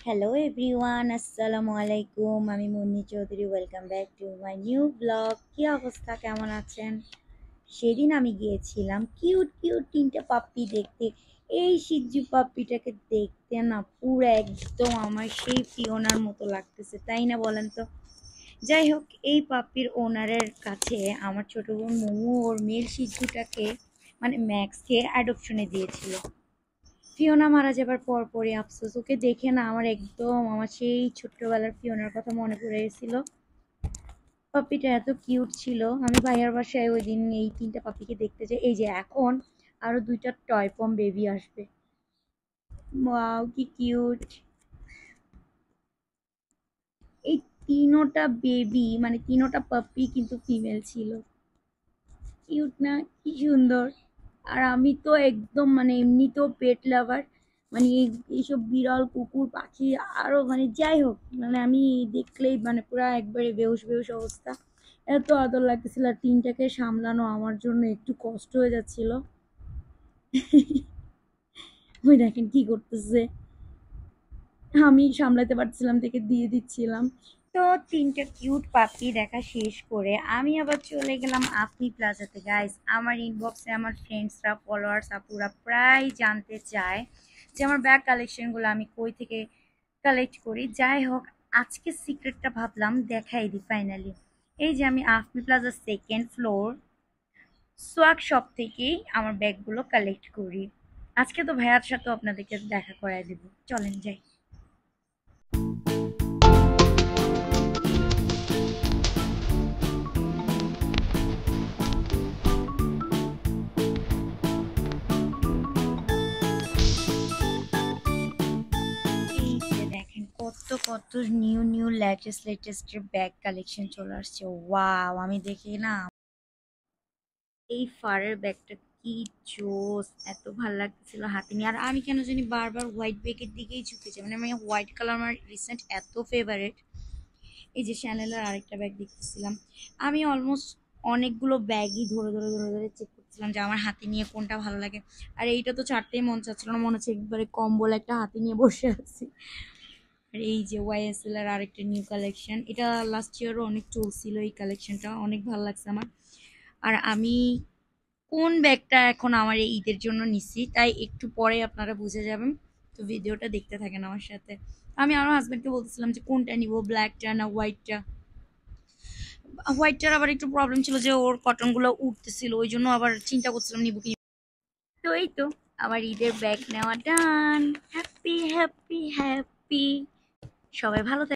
Hello everyone, আসসালামু আলাইকুম। আমি Munni Chowdhury. Welcome back to my new blog. কি অবস্থা, কেমন আছেন? সেদিন আমি গিয়েছিলাম কিউট কিউট তিনটা পাপ্পি দেখতে। এই শিজু পাপ্পিটাকে দেখতে না পুরো একদম আমার সেই ফিওনার মতো লাগতেছে, তাই না বলেন তো? যাই হোক, এই পাপ্পির ওনারের কাছে আমার ছোট বোন মোমো ওর মেল শিশুটাকে মানে ম্যাক্সকে অ্যাডপশনে দিয়েছিল। ফিওনা মারা যাবার পর পরই আফসোস, ওকে দেখে না আমার সেই ছোট্টবেলার ফিওনার কথা মনে পড়ে গেছিল। পাপ্পিটা এত কিউট ছিল। আমি ভাইয়ার বাসায় ওই দিন এই তিনটা পাপ্পিকে দেখতে যাই। এই যে এখন আরো দুইটা টয় পম বেবি আসবে। ওয়াও কি কিউট! এই তিনোটা বেবি মানে তিনোটা পাপ্পি কিন্তু ফিমেল ছিল। কিউট না? কি সুন্দর! আর আমি তো একদম মানে এমনিতেও পেট লাভার, মানে এইসব বিড়াল কুকুর পাখি আরো মানে যাই হোক, মানে আমি দেখলেই মানে পুরো একবারে বেহুশ বেহুশ অবস্থা। এত আদর লাগতেছিল, আর তিনটাকে সামলানো আমার জন্য একটু কষ্ট হয়ে যাচ্ছিল। ওই দেখেন কি করতেছে, আমি সামলাতে পারছিলাম থেকে দিয়ে দিচ্ছিলাম। তো তিনটা কিউট পাপি দেখা শেষ করে আমি আবার চলে গেলাম আফনি প্লাজাতে। গাইস, আমার ইনবক্সে আমার ফ্রেন্ডসরা ফলোয়ার্স আপুরা প্রায় জানতে চায় যে আমার ব্যাগ কালেকশনগুলো আমি কই থেকে কালেক্ট করি। যাই হোক, আজকে সিক্রেটটা ভাবলাম দেখাই দিই ফাইনালি। এই যে আমি আফনি প্লাজার সেকেন্ড ফ্লোর সোয়াগ শপ থেকেই আমার ব্যাগগুলো কালেক্ট করি। আজকে তো ভাইয়ার সাথেও আপনাদেরকে দেখা করায় দেবো, চলেন যাই। এই যে দেখেন কত কত new new latest latest bag collection চলে আসছে। ওয়াও, আমি দেখি না এই ফারের ব্যাগটা কি জোস! এত ভালো লাগতেছিল হাতে নিয়ে। আর আমি কেন জানি বারবার হোয়াইট ব্যাগের দিকেই ঝুঁকেছি, মানে আমি হোয়াইট কালার আমার রিসেন্ট এত ফেভারিট। এই যে শ্যানেলের আরেকটা ব্যাগ দেখতেছিলাম। আমি অলমোস্ট অনেকগুলো ব্যাগই ধরে ধরে ধরে ধরে চেক করছিলাম যে আমার হাতে নিয়ে কোনটা ভালো লাগে। আর এইটা তো ছাড়তেই মন চাচ্ছিল না, মনে হচ্ছে একবারে কম্বল একটা হাতে নিয়ে বসে আছি। আর এই যে ওয়াইএসএল এর আরেকটা নিউ কালেকশন, এটা লাস্ট ইয়ারও অনেক চলছিল, এই কালেকশনটা অনেক ভালো লাগছে আমার। আর আমি কোন ব্যাগটা এখন আমার এই ঈদের জন্য নিচ্ছি তাই একটু পরে আপনারা বুঝে যাবেন। তো ভিডিওটা দেখতে থাকেন আমার সাথে। আমি আমার হাজব্যান্ডকে বলতেছিলাম যে কোনটা নিব, ব্ল্যাকটা না হোয়াইটটা। হোয়াইটটার আবার একটু প্রবলেম ছিল যে ওর কটন গুলো উঠতেছিল, ওই জন্য আবার চিন্তা করছিলাম নিব কি। তো এই তো আমার ঈদের ব্যাগ নেওয়া ডান। Happy happy happy! সবাই ভালো থাকবেন।